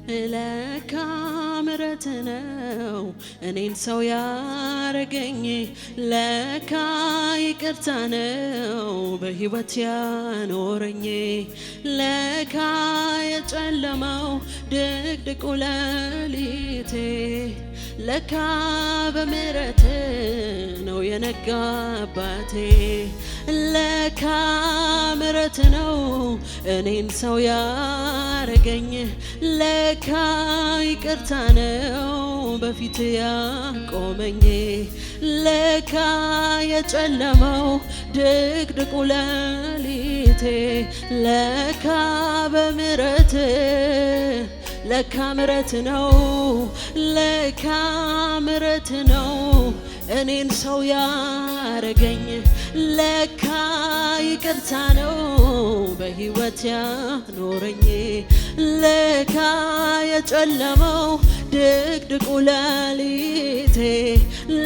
ለካ ምሕረት ነው እኔን ሰው ያረገኝ ለካ ይቅርታ ነው በሕይወት ያኖረኝ ለካ የጨለማው ድቅድቁ ሌሊቴ ለካ በምሕረት ነው የነጋ አባቴ ለካ ምሕረት ነው እኔን ሰው ያረገኝ ለካ ይቅርታ ነው በፊት ያቆመኝ ለካ የጨለማው ድቅድቁ ሌሊቴ ለካ በምሕረት ለካ ምሕረት ነው ለካ ምሕረት ነው እኔን ሰው ያረገኝ ለካ ይቅርታ ነው በሕይወት ያኖረኝ ለካ የጨለማው ድቅድቁ ሌሊቴ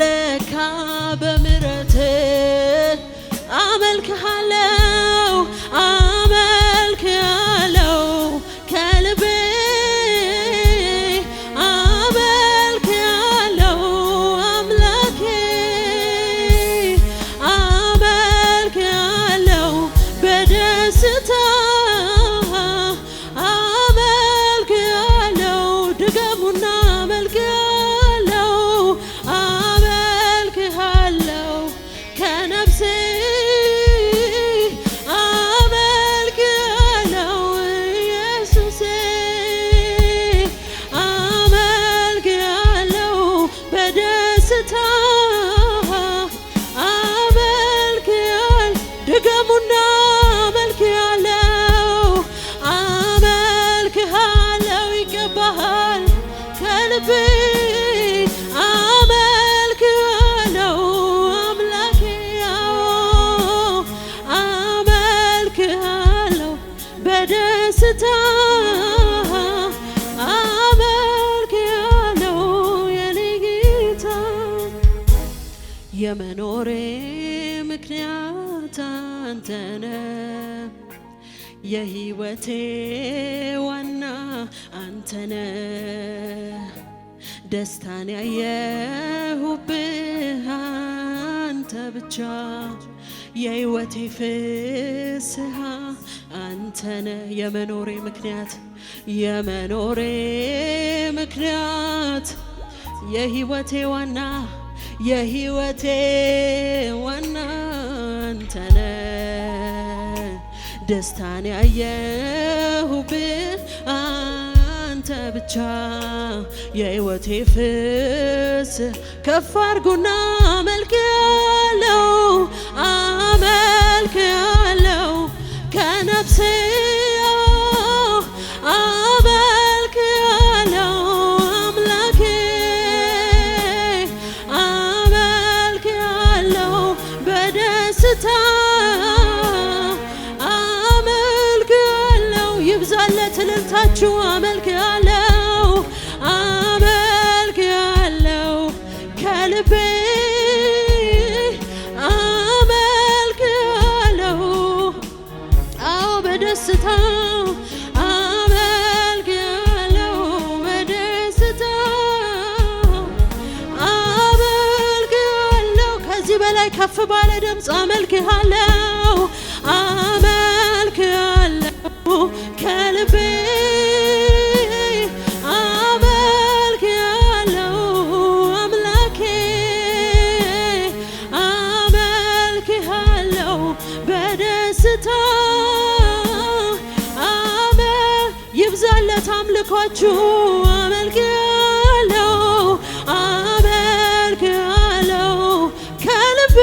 ለካ በምሕረት አመልክሃለሁ አመልክሃለሁ ከልቤ የመኖሬ ምክንያት አንተነ የሕይወቴ ዋና አንተነ ደስታን ያየሁብህ አንተ ብቻ የሕይወቴ ፍስሃ አንተነ የመኖሬ ምክንያት የመኖሬ ምክንያት የሕይወቴ ዋና የሕይወቴ ዋና አንተነ ደስታን ያየሁብህ አንተ ብቻ የሕይወቴ ፍስህ ከፍ አድርጉና አመልክሃለሁ አመልክሃለሁ ከነፍሴ አመልክሃለሁ ይብዛለት እልልታችሁ አመልክሃለሁ አመልክሃለሁ ከልቤ አመልክሃለሁ አዎ በደስታ አመልክሃለሁ በደስታ አመልክሃለሁ ከዚህ በላይ ከፍ ባለ ድምፅ አመልክሃለሁ አመልክሃለሁ ከልቤ አመልክሃለሁ አምላኬ አመልክሃለሁ በደስታ ይብዛለት አምልኳችሁ አመልክሃለሁ አመልክሃለሁ ከልቤ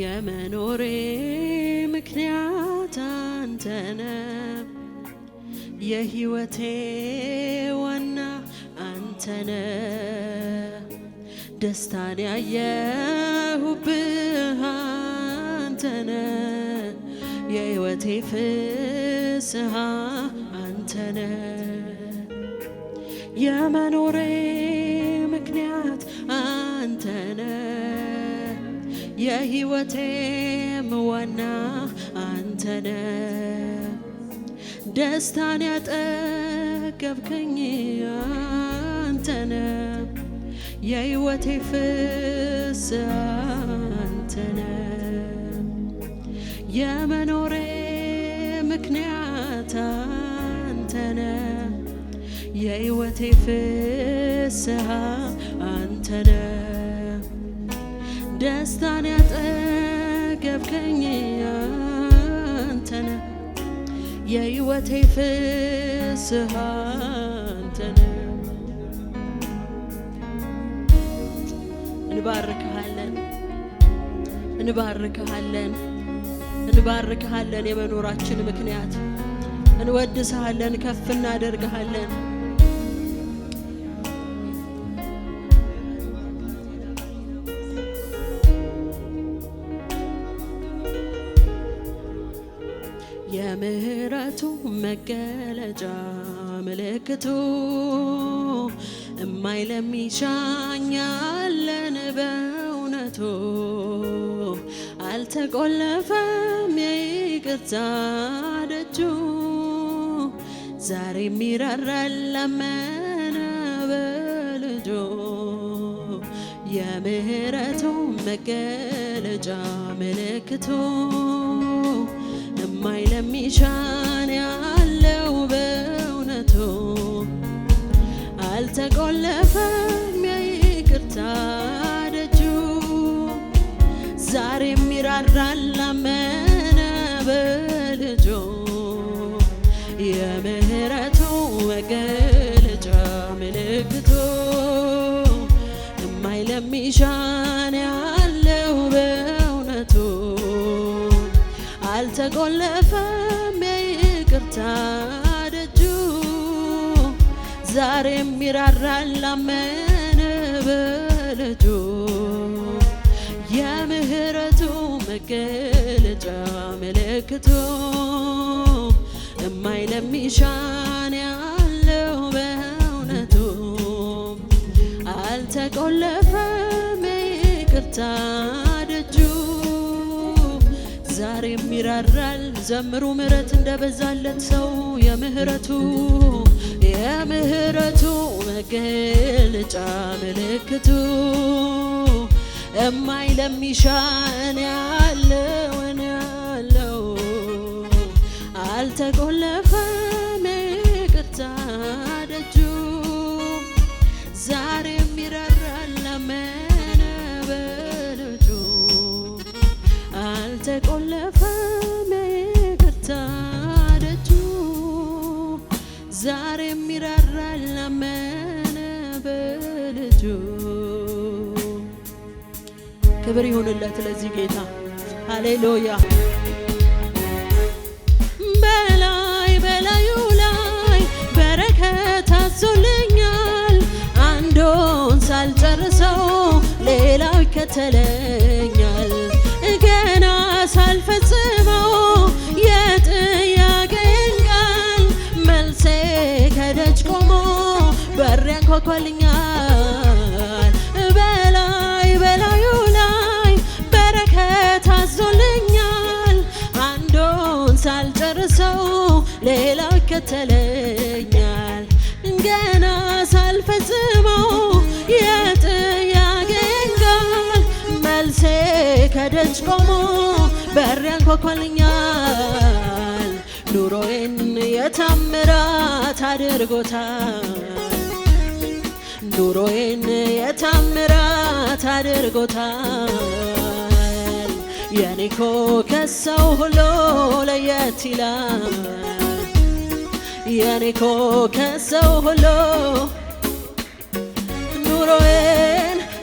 የመኖሬ ምክንያት አንተነ የሕይወቴ ዋና አንተነ ደስታን ያየሁብህ አንተነ የሕይወቴ ፍስሐ አንተነ የመኖሬ ምክንያት አንተነ የሕይወቴም ዋና አንተነ ደስታን ያጠገብከኝ አንተነ የሕይወቴ ፍስሐ አንተነ የመኖሬ ምክንያት አንተነ የሕይወቴ ፍስሐ አንተነ ደስታን ያጠገብከኝ አንተነ የሕይወቴ ፍስሐ አንተነ እንባርክሃለን እንባርክሃለን እንባርክሃለን የመኖራችን ምክንያት እንወድስሃለን ከፍ እናደርግሃለን የምህረቱ መገለጫ ምልክቱ እማይለሚሻኛለን በእውነቱ አልተቆለፈም የይቅርታ ደጁ ዛሬም ይራራል ላመነ በልጁ የምህረቱ መገለጫ ምልክቱ እማይለሚሻን ያለው በእውነቱ አልተቆለፈም የይቅርታ ደጁ ዛሬም ይራራል ላመነ በልጁ የምህረቱ መገለጫ ምልክቱ እማይለሚሻን ያለው በእውነቱ አልተቆለፈም የይቅርታ ደጁ ዛሬም ይራራል ላመነ በልጁ የምህረቱ መገለጫ ምልክቱ እማይለሚሻን ያለው በእውነቱ አልተቆለፈም የይቅርታ ደጁ ዛሬም ይራራል ዘምሩ ምህረት እንደበዛለት ሰው የምህረቱ መገለጫ ምልክቱ እማይለሚሻን ያለው አልተቆለፈም ይቅርታ ደጁ ዛሬም ይራራል ላመነ በልጁ አልተቆለፈም ይቅርታ ደጁ ዛሬም ይራራል ላመነ በልጁ ክብር ይሁንለት ለዚህ ጌታ ሃሌሉያ በላዩ ላይ በረከት አዞልኛል አንዱን ሳልጨርሰው ሌላው ይከተለኛል ገና ሳልፈጽመው የጥያቄን ቃል መልሴ ከደጅ ቆሞ በር ያንኳኳልኛል በላዩ ላይ በረከት አዞልኛል አንዱን ሳልጨርሰው ሌላው ይከተለኛል ገና ሳልፈጽመው የጥያቄን ቃል መልሴ ከደጅ ቆሞ በር ያንኳኳልኛል ኑሮዬን የታምራት አድርጎታል ኑሮዬን የታምራት አድርጎታል የኔኮ ከሰው ሁሉ ለየት ይላል የኔኮ ከሰው ሁሉ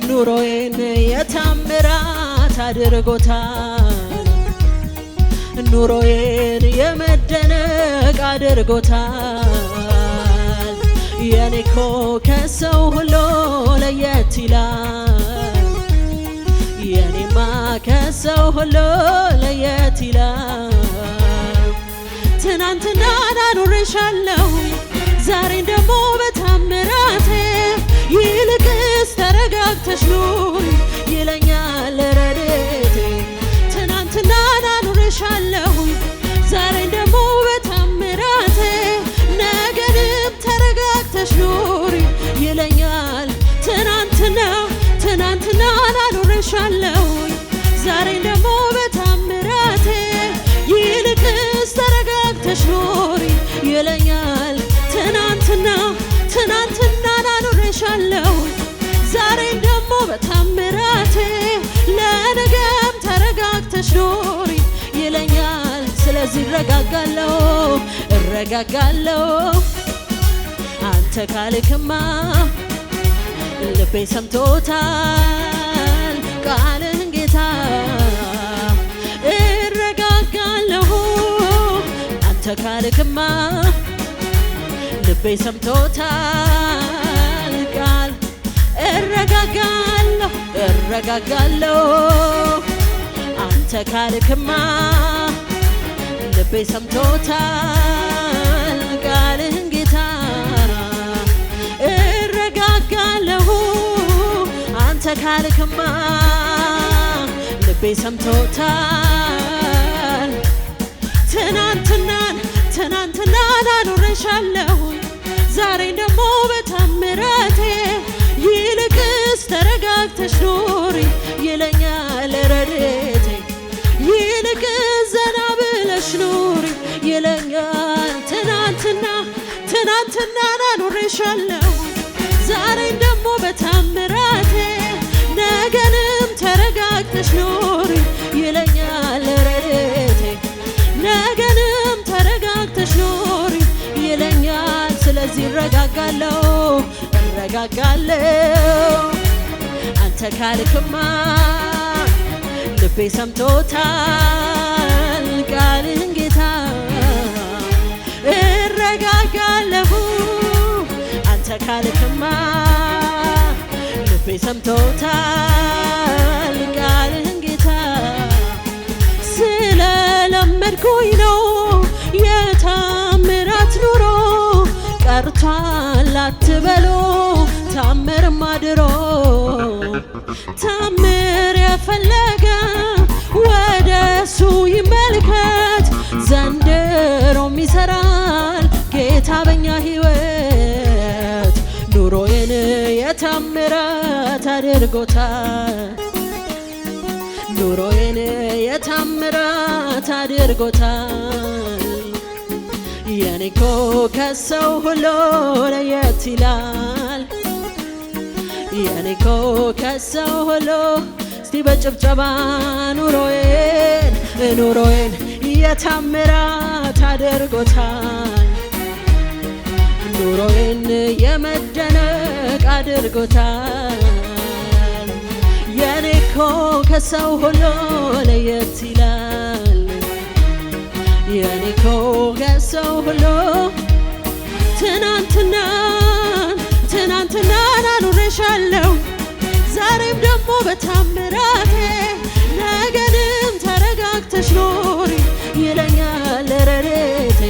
ኑሮዬን የታምራት አድርጎታል ኑሮዬን የመደነቅ አድርጎታል የኔኮ ከሰው ሁሉ ለየት ይላል የኔማ ከሰው ሁሉ ለየት ይላል ትናንትና አኖርሻለሁ ዛሬን ደግሞ በታምራቴ ይልቅስ ተረጋግተሽ ኑሪ ይለኛል ረድኤቴ ትናንትና አኖርሻለሁ ዛሬን ደግሞ በታምራቴ ነገንም ተረጋግተሽ ኑሪ ይለኛል ትናንትና አኖርሻለሁ ዛሬን ደግሞ በታምራቴ ይልቅስ ተረጋግተሽ ኑሪ ይለኛል ትናንትና አኖርሻለሁ ዛሬን ደግሞ በታምራቴ ለነገም ተረጋግተሽ ኑሪ ይለኛል ስለዚህ እረጋጋለሁ አንተ ካልክማ ልቤ ሰምቶታል ቃልህን ጌታ እረጋጋለሁ አንተ ካልክማ ልቤ ሰምቶታል ቃል እረጋጋለሁ አንተ ካልክማ ልቤ ሰምቶታል ቃልህን ጌታ እረጋጋለሁ አንተ ካልክማ ልቤ ሰምቶታል ትናንትና አኖርሻለሁ ዛሬን ደግሞ በታምራቴ ይልቅስ ተረጋግተሽ ኑሪ ይለኛል ረድኤቴ ይልቅስ ዘና ብለሽ ኑሪ ይለኛል ትናንትና አኖርሻለሁ ዛሬን ደግሞ በታምራቴ ነገንም ተረጋግተሽ ኑሪ ይለኛል ረድኤቴ ነገንም ተረጋግተሽ ኑሪ ይለኛል ስለዚህ እረጋጋለሁ አንተ ካልክማ ልቤ ሰምቶታል ቃልህን ጌታ እረጋጋለሁ አንተ ካልክማ ልቤ ሰምቶታል ቃልህን ጌታ ስለለመድኩኝ ነው የታምራት ኑሮ ቀርቷል አትበሉ ታምርማ ድሮ ታምር የፈለገ ወደሱ ይመልከት ዘንድሮም ይሰራል ጌታ በኛ ሕይወት ኑሮዬን የታምራት አድርጎታል ኑሮዬን የታምራት አድርጎታል የኔኮ ከሰው ሁሉ ለየት ይላል የኔኮ ከሰው ሁሉ እስቲ በጭብጨባ ኑሮዬን የታምራት አድርጎታል ኑሮዬን የመደነቅ አድርጎታል የኔኮ ከሰው ሁሉ ለየት ይላል የኔኮ ከሰው ሁሉ ትናንትና አኖርሻለሁ ዛሬም ደግሞ በታምራቴ ነገንም ተረጋግተሽ ኑሪ ይለኛል ረድኤቴ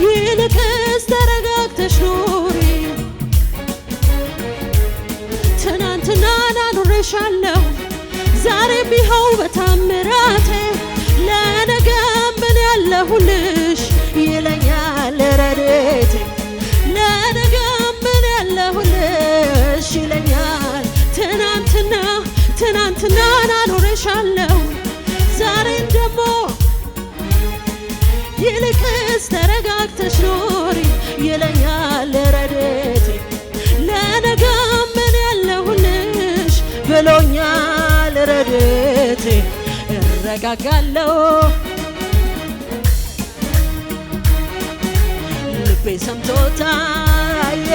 ይልቅስ ተረጋግተሽ ኑሪ ትናንትና አኖርሻለሁ ዛሬም ይኸው በታምራቴ ለነገም ምን ያለሁልሽ ይለኛል ረድኤቴ ለነገም ምን ያለሁልሽ ይለኛል ትናንትና አኖርሻለሁ ዛሬን ደግሞ ይልቅስ ተረጋግተሽ ኑሪ ይለኛል ረድኤቴ ለነገም ምን ያለሁልሽ ብሎኛል ረድኤቴ እረጋጋለሁ ልቤ ሰምቶታል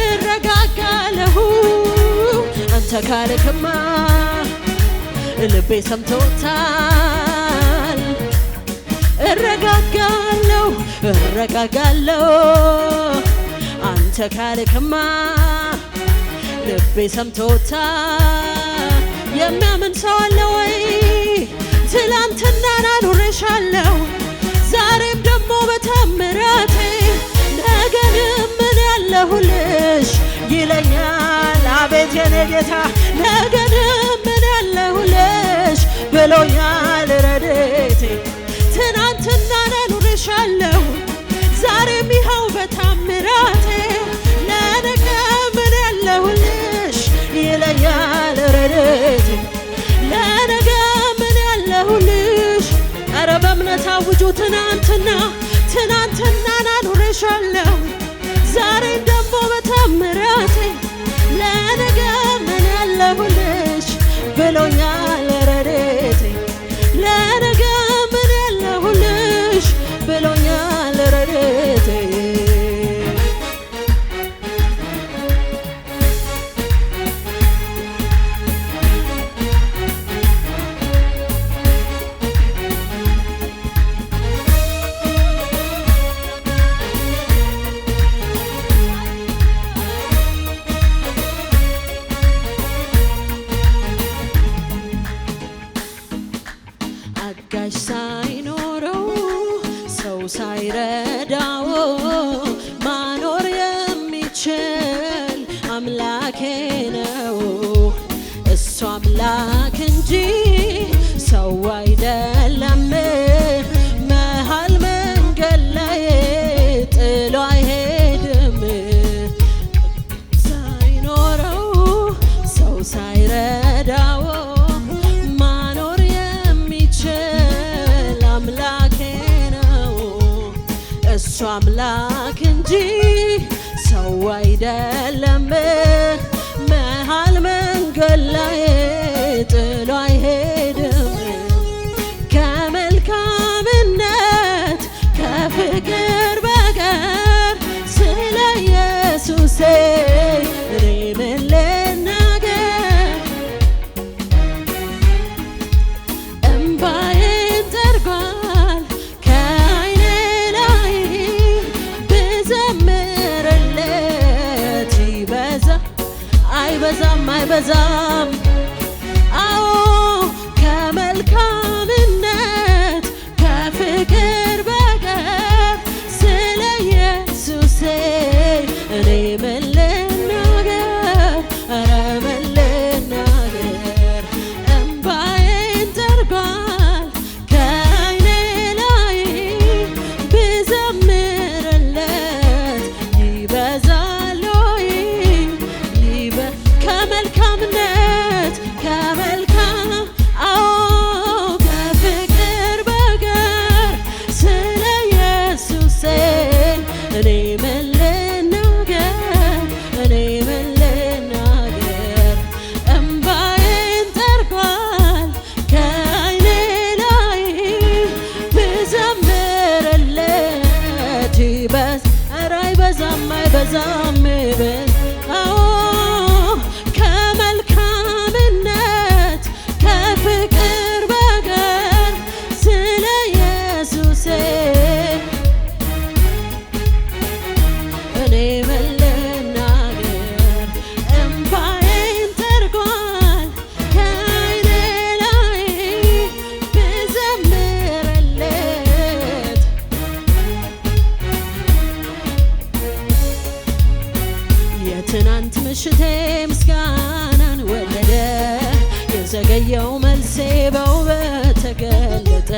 እረጋጋለሁ አንተ ካልክማ ልቤ ሰምቶታል እረጋጋለሁ አንተ ካልክማ ልቤ ሰምቶታል የሚያምን ሰው አለ ወይ ትላንትናን አኖረሻለሁ ዛሬም ደግሞ በታምራቴ ነገንም ምን ያለሁልሽ ይለኛል አቤት የኔ ጌታ ነገንም ምን ያለሁልሽ ብሎኛል ረድኤቴ ትናንትናን አኖረሻለሁ ዛሬም ይኸው በታምራቴ ለነገ ምን ያለሁልሽ ይለኛል ረድኤቴ ለነገ ምን ያለሁልሽ ኧረ በእምነት አውጁ ትናንትናን አኖረሻለሁ ዛሬም ደግሞ በታምራቴ ለነገ ምን ያለሁልሽ ብሎኛል ረድኤቴ ለነገ ምን ያለሁልሽ ብሎኛል ረድኤቴ አጋዥ ሳይኖረው ሰው ሳይረዳው ማኖር የሚችል አምላኬ ነው እሱ አምላክ እንጂ ሰው አይደለም መሃል መንገድ ላይ ጥሎ አይሄድም ሳይኖረው ሰው ሳይረዳው እሱ አምላክ እንጂ ሰው አይደለም መሃል መንገድ ላይ ጥሎ አይሄድም ከመልካምነት ከፍቅር በቀር ስለ ኢየሱሴ እኔ ምን ልናገር እምባዬን ጠርጓል አይበዛም አዎ ከመልካምነት ከፍቅር በቀር ስለ ኢየሱሴ እኔ ምን ልናገር ኧረ ምን ልናገር እምባዬን ጠርጓል ከዓይኔ ላይ ብዘምርለት ይበዛል ወይ ከመልካምነት አዎ ከፍቅር በቀር ስለ ኢየሱሴ እኔ ምን ልናገር እኔ ምን ልናገር እምባዬን ጠርጓል ከዓይኔ ላይ ብዘምርለት ኧረ አይበዛም አዎ ከመልካምነት ከፍቅር በቀር ስለ ኢየሱሴ እኔ ምን ልናገር እምባዬን ጠርጓል ከዓይኔ ላይ ብዘምርለት የትናንት ምሽቴ ምስጋናን ወለደ የዘገየው መልሴ በውበት ተገለጠ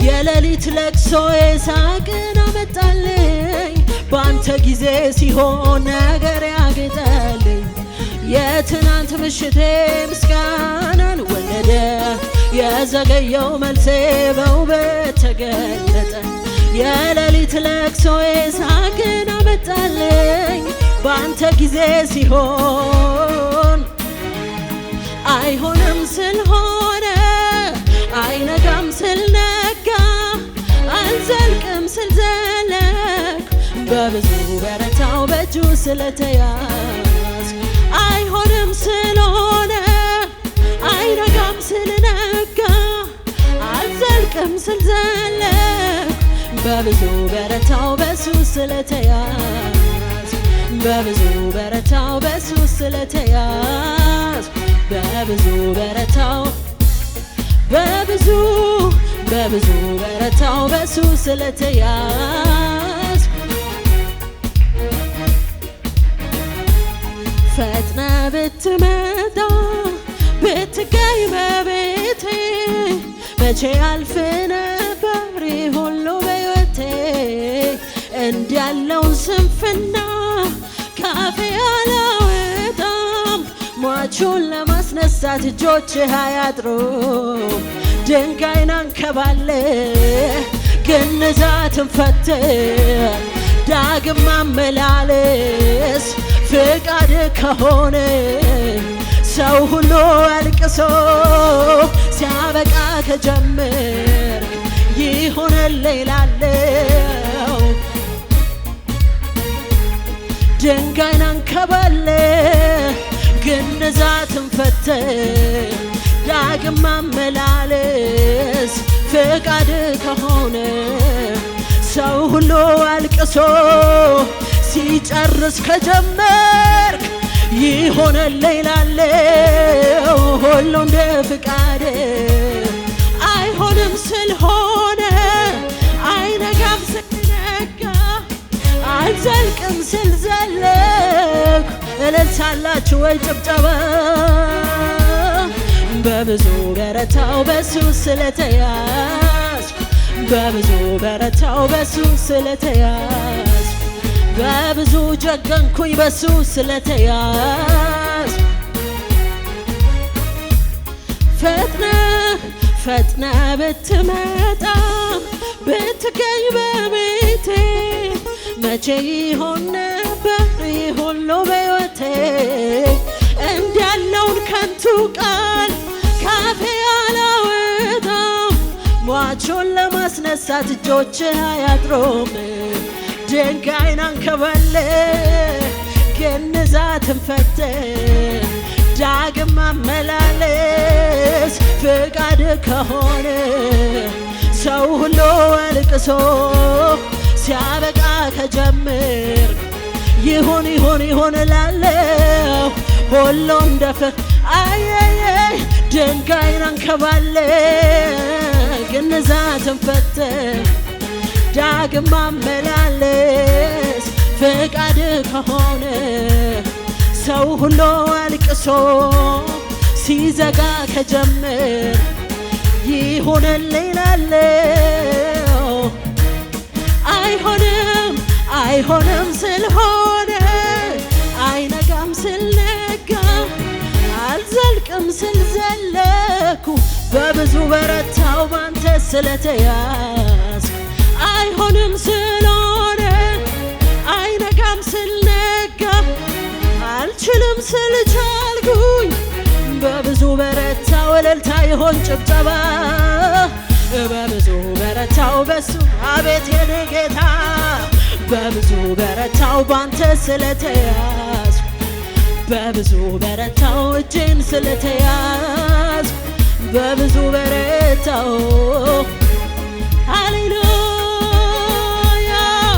የሌሊት ለቅሶዬ ሳቅን አመጣልኝ በአንተ ጊዜ ሲሆን ነገር ያጌጠልኝ የትናንት ምሽቴ ምስጋናን ወለደ የዘገየው መልሴ በውበት ተገለጠ የሌሊት ለቅሶዬ ሳቅን አመጣልኝ በአንተ ጊዜ ሲሆን አይሆንም ስለሆነ አይነጋም ስለነጋ አልዘልቅም ስለዘለቅ በብዙ በረታው በእጁ ስለተያዝ አይሆንም ስለሆነ አይነጋም ስለነጋ አልዘልቅም ስለዘለቅ በብዙ በረታው በሱ ስለተያዝ በብዙ በረታው በሱ ስለተያዝ በብዙ በረታው በብዙ በረታው በሱ ስለተያዝኩ ፈጥነ ብትመጣ ብትገኝ በቤቴ መቼ አልፍ ነበር ሁሉ በሕይወቴ እንዲያለውን ስንፍና ካፌ አላወጣም ሟቹን ለማስነሳት እጆችህ አያጥሩም ድንጋይን አንከባልለህ ግንዛትን ፈትህ ዳግም ማመላለስ ፍቃድ ከሆነ ሰው ሁሉ አልቅሶ ሲያበቃ ከጀመርክ ይሆንልህ እላለሁ ድንጋይን አንከባልለህ ግንዛትን ፈትህ ዳግም ማመላለስ ፍቃድ ከሆነ ሰው ሁሉ አልቅሶ ሲጨርስ ከጀመርክ ይሆንልህ እላለሁ ሁሉ እንደ ፍቃድ አይሆንም ስለሆነ አይነጋም ስለነጋ አልዘልቅም ስል ዘለኩ እልልታላችሁ ወይ ጭብጨባ በብዙ በረታው በሱ ስለተያዝኩ በብዙ በረታው በሱ ስለተያዝኩ በብዙ ጀገንኩኝ በሱ ስለተያዝኩ ፈጥነ ብትመጣ ብትገኝ በቤቴ መቼ ይሆን ነበር ሁሉ በሕይወቴ እንዲያለውን ከንቱ ቃል ካፌ አላወጣም ሟቹን ለማስነሳት እጆችህ አያጥሩም ድንጋይን አንከባልለህ ግንዛትን ፈትህ ዳግም ማመላለስ ፍቃድ ከሆነ ሰው ሁሉ አልቅሶ ሲያበቃ ከጀመርክ ይሁን እላለሁ ሁሉ እንደፈ አየየይ ድንጋይን አንከባልለህ ግንዛትን ፈትህ ዳግም ማመላለስ ፍቃድ ከሆነ ሰው ሁሉ አልቅሶ ሲዘጋ ከጀመር ይሆንልህ እላለሁ አይሆንም ስለሆነ አይነጋም ስለነጋ አልዘልቅም ስል ዘለኩ በብዙ በረታው ባንተ ስለተያዝኩ አይሆንም ስለሆነ አይነጋም ስለነጋ አልችልም ስልቻልኩኝ በብዙ በረታው እልልታ ይሆን ጭብጨባ በብዙ በረታው በሱ አቤት የኔ ጌታ በብዙ በረታው ባንተ ስለተያዝኩ በብዙ በረታው እጄን ስለተያዝኩ በብዙ በረታው ሃሌሉያ